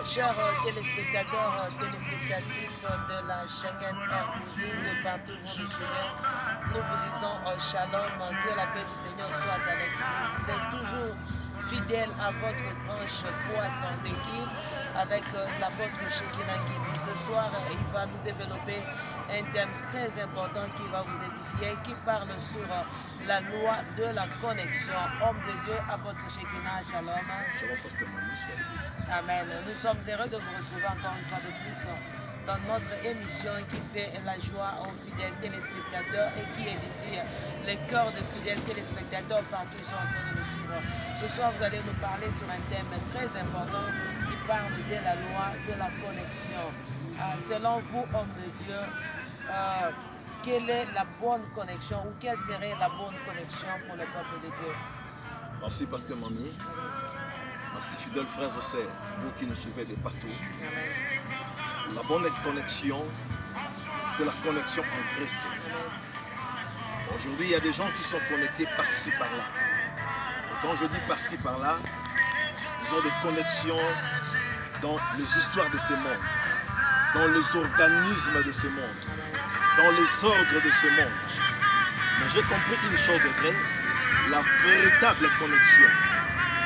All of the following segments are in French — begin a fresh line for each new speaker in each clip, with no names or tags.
Chers téléspectateurs, téléspectatrices de la chaîne RTV, de partout vous nous suivez, nous vous disons shalom, que la paix du Seigneur soit avec vous. Vous êtes toujours fidèles à votre branche foi sans béquille avec l'apôtre Shekinah Gibi. Ce soir, il va nous développer un thème très important qui va vous édifier, qui parle sur la loi de la connexion. Homme de Dieu, apôtre Shekinah, shalom.
Shalom, pasteur Manu, soyez bénis.
Amen. Nous sommes heureux de vous retrouver encore une fois de plus dans notre émission qui fait la joie aux fidèles téléspectateurs et qui édifie les cœurs de fidèles téléspectateurs partout ils sont en train de nous suivre. Ce soir, vous allez nous parler sur un thème très important qui parle de la loi de la connexion. Selon vous, homme de Dieu, quelle est la bonne connexion ou quelle serait la bonne connexion pour le peuple de Dieu?
Merci, pasteur Manu. Merci, fidèles frères et sœurs, vous qui nous suivez de partout.
Amen.
La bonne connexion, c'est la connexion en Christ. Aujourd'hui, il y a des gens qui sont connectés par-ci, par-là. Et quand je dis par-ci, par-là, ils ont des connexions dans les histoires de ce monde, dans les organismes de ce monde, dans les ordres de ce monde. Mais j'ai compris une chose est vraie, la véritable connexion,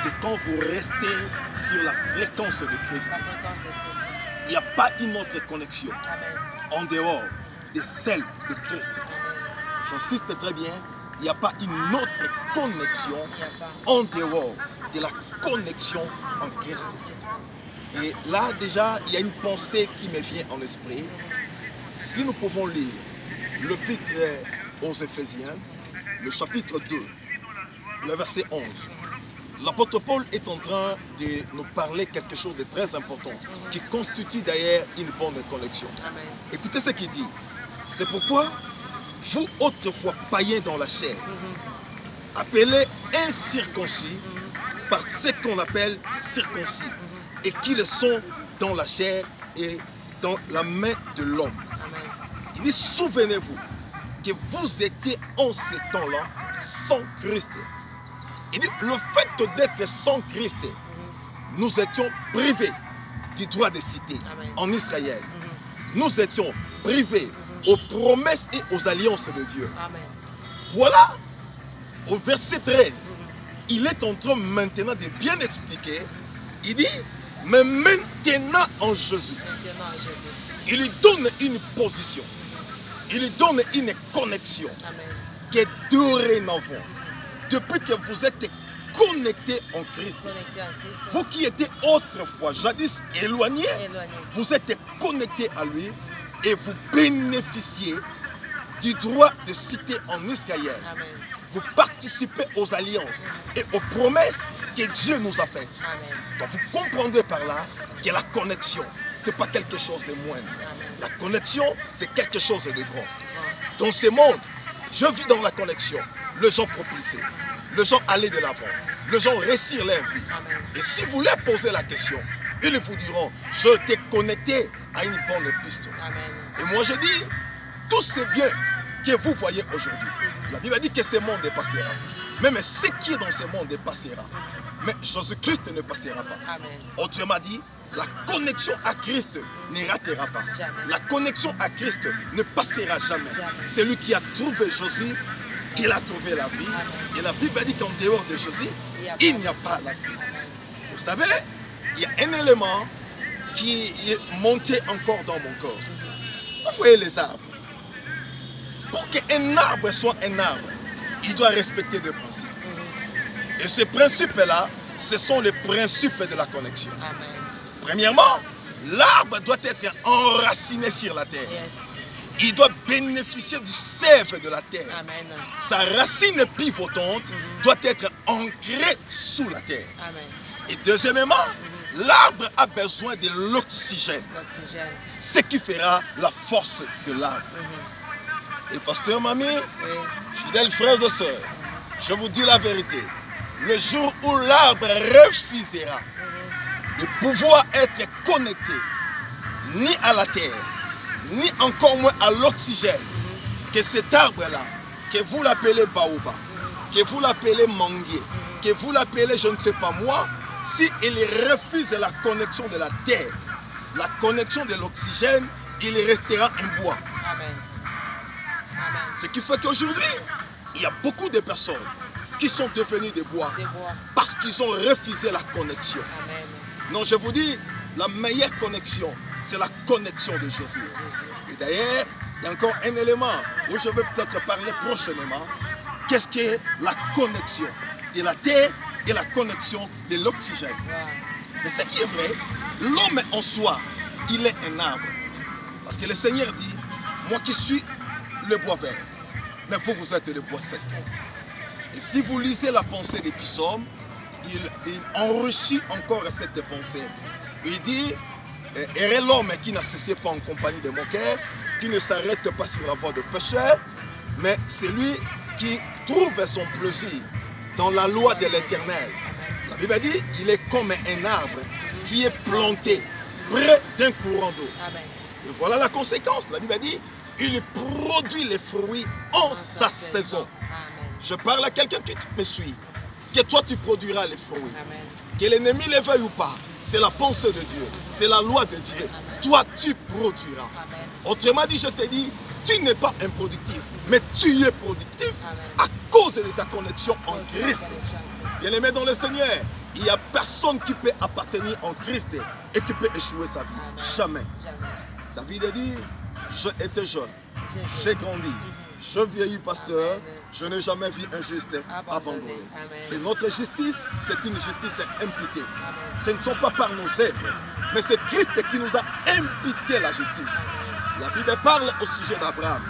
c'est quand vous restez sur la fréquence de Christ.
La fréquence de Christ.
Il n'y a pas une autre connexion
Amen.
en dehors de celle de Christ.
Amen.
J'insiste très bien, il n'y a pas une autre connexion
Il n'y a pas.
en dehors de la connexion en Christ. Et là déjà, il y a une pensée qui me vient en esprit. Si nous pouvons lire l'épître aux Éphésiens, le chapitre 2, le verset 11. L'apôtre Paul est en train de nous parler quelque chose de très important, qui constitue d'ailleurs une bonne connexion.
Amen.
Écoutez ce qu'il dit. C'est pourquoi vous, autrefois païens dans la chair, appelés incirconcis par ce qu'on appelle circoncis, et qui le sont dans la chair et dans la main de l'homme.
Amen.
Il dit, souvenez-vous que vous étiez en ce temps-là sans Christ. Il dit, le fait d'être sans Christ, nous étions privés du droit de cité en Israël. Nous étions privés aux promesses et aux alliances de Dieu.
Amen.
Voilà, au verset 13, il est en train maintenant de bien expliquer. Il dit, mais maintenant en Jésus,
Maintenant, Jésus.
il lui donne une position, il lui donne une connexion
Amen.
qui est dorénavant. Depuis que vous êtes connectés en Christ,
Connecté en Christ.
vous qui étiez autrefois jadis éloignés,
Éloigné.
vous êtes connectés à lui et vous bénéficiez du droit de cité en Israël.
Amen.
Vous participez aux alliances et aux promesses que Dieu nous a faites.
Amen.
Donc vous comprendrez par là que la connexion, ce n'est pas quelque chose de moindre.
Amen.
La connexion, c'est quelque chose de grand.
Bon.
Dans ce monde, je vis dans la connexion. Les gens propulsés, les gens aller de l'avant, les gens réussir leur vie.
Amen.
Et si vous leur posez la question, ils vous diront, je t'ai connecté à une bonne piste.
Amen.
Et moi je dis, tout ce bien que vous voyez aujourd'hui, la Bible dit que ce monde passera. Même ce qui est dans ce monde passera. Mais Jésus-Christ ne passera pas.
Amen.
Autrement dit, la connexion à Christ ne ratera pas.
Jamais.
La connexion à Christ ne passera jamais.
Jamais.
Celui qui a trouvé Jésus, il a trouvé la vie.
Amen.
Et la Bible dit qu'en dehors de Jésus, il n'y a pas la vie.
Amen.
Et vous savez, il y a un élément qui est monté encore dans mon corps. Vous voyez les arbres. Pour qu'un arbre soit un arbre, il doit respecter des principes. Et ces principes-là, ce sont les principes de la connexion.
Amen.
Premièrement, l'arbre doit être enraciné sur la terre.
Yes.
Il doit bénéficier du sève de la terre.
Amen.
Sa racine pivotante doit être ancrée sous la terre.
Amen.
Et deuxièmement, l'arbre a besoin de l'oxygène,
L'oxygène.
ce qui fera la force de l'arbre. Et pasteur Mami,
Oui.
fidèles frères et sœurs, je vous dis la vérité. Le jour où l'arbre refusera de pouvoir être connecté ni à la terre, ni encore moins à l'oxygène, que cet arbre-là, que vous l'appelez baobab, que vous l'appelez manguier, que vous l'appelez, je ne sais pas moi, s'il refuse la connexion de la terre, la connexion de l'oxygène, il restera un bois.
Amen. Amen.
Ce qui fait qu'aujourd'hui, il y a beaucoup de personnes qui sont devenues des bois parce qu'ils ont refusé la connexion.
Amen.
Non, je vous dis, la meilleure connexion, c'est la connexion de Jésus. Et d'ailleurs, il y a encore un élément où je vais peut-être parler prochainement. Qu'est-ce que la connexion de la terre et la connexion de l'oxygène?
Wow.
Mais ce qui est vrai, l'homme en soi, il est un arbre. Parce que le Seigneur dit, moi qui suis le bois vert, mais vous, vous êtes le bois sec. Et si vous lisez la pensée des psaumes, il enrichit encore cette pensée. Il dit, heureux l'homme qui n'a cessé pas en compagnie de mon cœur, qui ne s'arrête pas sur la voie de pécheur, mais c'est lui qui trouve son plaisir dans la loi de l'Éternel. La Bible dit, il est comme un arbre qui est planté près d'un courant d'eau. Et voilà la conséquence. La Bible dit, il produit les fruits en sa saison.
Amen.
Je parle à quelqu'un qui me suit. Que toi tu produiras les fruits.
Amen.
Que l'ennemi le veuille ou pas. C'est la pensée de Dieu. C'est la loi de Dieu.
Amen.
Toi tu produiras.
Amen.
Autrement dit, je te dis, tu n'es pas improductif, mais tu es productif
Amen.
à cause de ta connexion en Christ. Bien-aimé dans le Seigneur, il n'y a personne qui peut appartenir en Christ et qui peut échouer sa vie.
Amen.
Jamais.
Jamais.
David a dit, j'étais jeune, j'ai grandi, je vieillis pasteur,
Amen.
je n'ai jamais vu un juste abandonné.
Amen.
Et notre justice, c'est une justice imputée.
Amen.
Ce ne sont pas par nos œuvres, mais c'est Christ qui nous a imputé la justice. La Bible parle au sujet d'Abraham.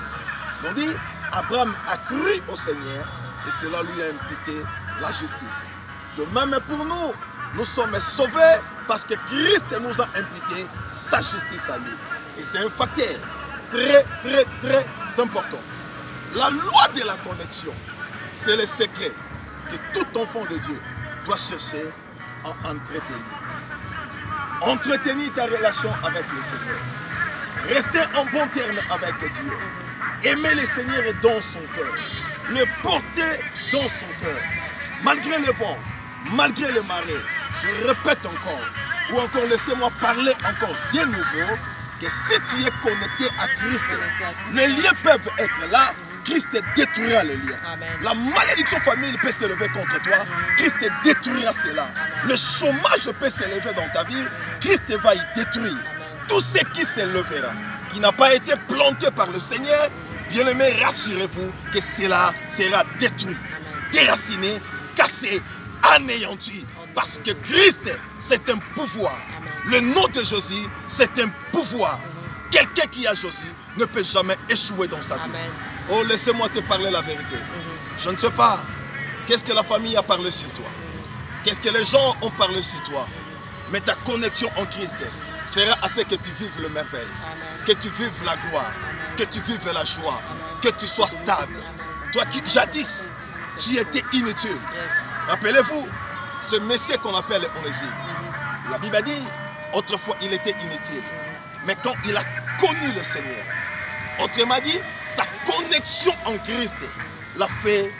On dit, Abraham a cru au Seigneur et cela lui a imputé la justice. De même pour nous, nous sommes sauvés parce que Christ nous a imputé sa justice à lui. Et c'est un facteur très, très, très important. La loi de la connexion, c'est le secret que tout enfant de Dieu doit chercher à entretenir. Entretenir ta relation avec le Seigneur. Rester en bon terme avec Dieu. Aimer le Seigneur dans son cœur. Le porter dans son cœur. Malgré le vent, malgré le marais, je répète encore, ou encore laissez-moi parler encore de nouveau, que si tu es connecté à Christ, les liens peuvent être là, Christ détruira les liens.
Amen.
La malédiction familiale peut s'élever contre toi, Christ détruira cela. Le chômage peut s'élever dans ta vie, Christ va y détruire. Tout ce qui s'élèvera, qui n'a pas été planté par le Seigneur, bien-aimé, rassurez-vous que cela sera détruit, déraciné, cassé, anéanti. Parce que Christ, c'est un pouvoir. Le nom de Jésus, c'est un pouvoir. Quelqu'un qui a Jésus ne peut jamais échouer dans sa vie.
Amen.
Oh, laissez-moi te parler la vérité. Je ne sais pas, qu'est-ce que la famille a parlé sur toi? Qu'est-ce que les gens ont parlé sur toi? Mais ta connexion en Christ fera à ce que tu vives le merveille,
Amen.
que tu vives la gloire,
Amen.
que tu vives la joie,
Amen.
que tu sois stable.
Amen.
Toi qui jadis, tu étais inutile.
Yes.
Rappelez-vous, ce Messie qu'on appelle Onésime. La Bible dit, autrefois il était inutile. Mais quand il a connu le Seigneur, autrement dit, sa connexion en Christ l'a fait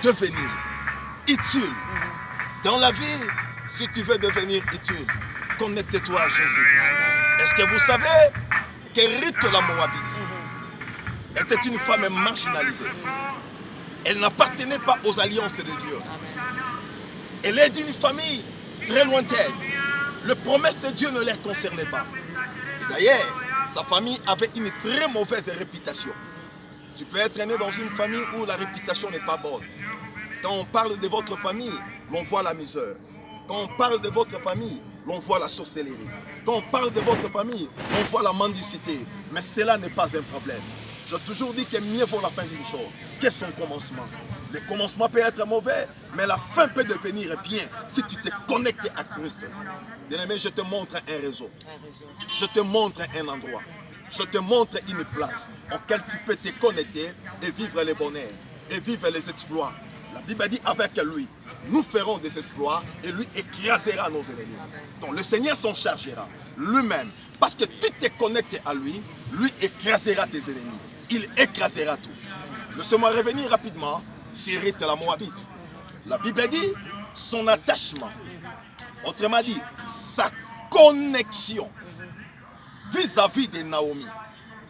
devenir utile. Dans la vie, si tu veux devenir utile, connecte-toi à Jésus. Est-ce que vous savez que Ruth la Moabite était une femme marginalisée? Elle n'appartenait pas aux alliances de Dieu. Elle est d'une famille très lointaine. Les promesses de Dieu ne les concernait pas. Et d'ailleurs, sa famille avait une très mauvaise réputation. Tu peux être né dans une famille où la réputation n'est pas bonne. Quand on parle de votre famille, l'on voit la misère. Quand on parle de votre famille, l'on voit la sorcellerie. Quand on parle de votre famille, on voit la mendicité. Mais cela n'est pas un problème. J'ai toujours dit que mieux vaut la fin d'une chose que son commencement. Le commencement peut être mauvais, mais la fin peut devenir bien si tu te connectes à Christ. Bien-aimé, je te montre un réseau. Je te montre un endroit. Je te montre une place auquel tu peux te connecter et vivre les bonheurs et vivre les exploits. La Bible dit avec lui, nous ferons des exploits et lui écrasera nos ennemis. Donc le Seigneur s'en chargera lui-même. Parce que tu te connectes à lui, lui écrasera tes ennemis. Il écrasera tout. Laissez-moi revenir rapidement sur Ruth la Moabite. La Bible dit, son attachement, autrement dit, sa connexion vis-à-vis de Naomi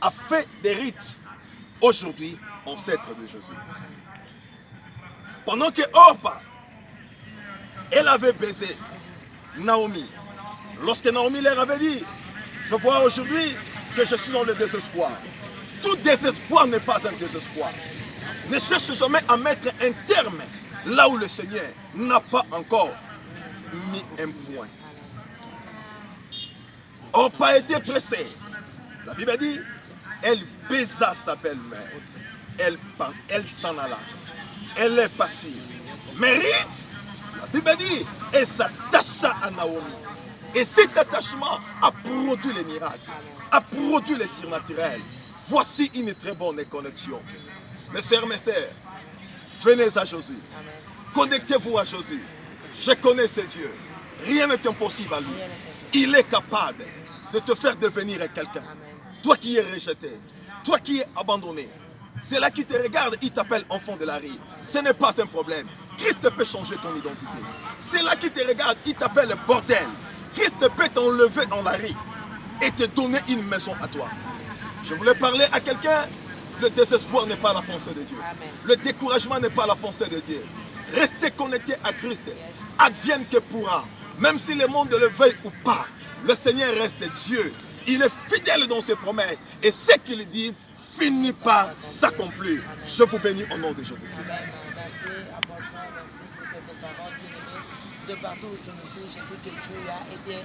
a fait des rites aujourd'hui ancêtre de Jésus. Pendant que Orpa, elle avait baisé Naomi, lorsque Naomi leur avait dit, je vois aujourd'hui que je suis dans le désespoir. Tout désespoir n'est pas un désespoir. Ne cherche jamais à mettre un terme là où le Seigneur n'a pas encore mis un point. Orpa était pressée. La Bible dit, elle baisa sa belle-mère. Elle s'en alla. Elle est partie. Mais Ruth, la Bible dit, elle s'attacha à Naomi. Et cet attachement a produit les miracles, a produit les surnaturels. Voici une très bonne connexion. Mes sœurs, venez à Jésus. Connectez-vous à Jésus. Je connais ce Dieu. Rien n'est impossible à lui. Il est capable de te faire devenir quelqu'un. Toi qui es rejeté, toi qui es abandonné, c'est là qui te regarde, il t'appelle enfant de la rue. Ce n'est pas un problème. Christ peut changer ton identité. C'est là qui te regarde, il t'appelle bordel. Christ peut t'enlever dans la rue et te donner une maison à toi. Je voulais parler à quelqu'un. Le désespoir n'est pas la pensée de Dieu.
Amen.
Le découragement n'est pas la pensée de Dieu. Restez connectés à Christ. Advienne que pourra. Même si le monde le veuille ou pas, le Seigneur reste Dieu. Il est fidèle dans ses promesses. Et ce qu'il dit finit par s'accomplir. Je vous bénis au nom de Jésus-Christ.
Merci à votre merci pour cette parole bien-aimée. De partout où tu nous suis, j'ai dit que tu as été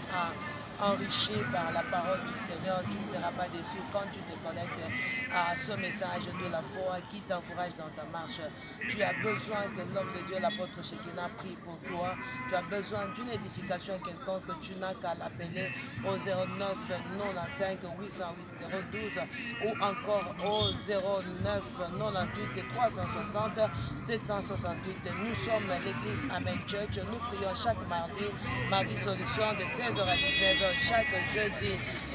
enrichi par la parole du Seigneur. Tu ne seras pas déçu quand tu te connectes à ce message de la foi qui t'encourage dans ta marche. Tu as besoin que l'homme de Dieu, l'apôtre Shekinah, prie pour toi. Tu as besoin d'une édification quelconque que tu n'as qu'à l'appeler au 09 95 808 012 ou encore au 09 98 360 768. Nous sommes l'église Amen Church. Nous prions chaque mardi solution de 16h à 19h, chaque jeudi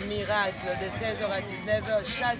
miracle de 16h à 19h, chaque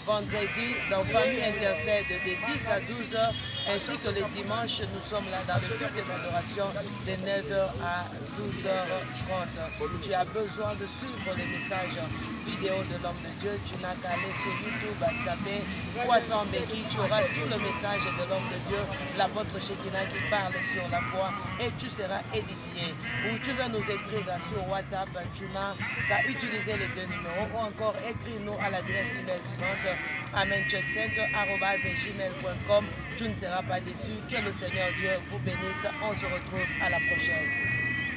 vendredi dans Famille Intercède de 10 à 12h, ainsi que le dimanche, nous sommes là dans le culte de l'adoration de 9h à 12h30. Tu as besoin de suivre les messages vidéo de l'homme de Dieu, tu n'as qu'à aller sur YouTube, à taper Poisson Béki, tu auras tout le message de l'homme de Dieu, l'apôtre Shekinah qui parle sur la foi et tu seras édifié. Ou tu veux nous écrire sur WhatsApp, tu n'as qu'à utiliser les deux numéros ou encore écris-nous à l'adresse email suivante amenchurchcenter@gmail.com. Tu ne seras pas déçu. Que le Seigneur Dieu vous bénisse. On se retrouve à la prochaine.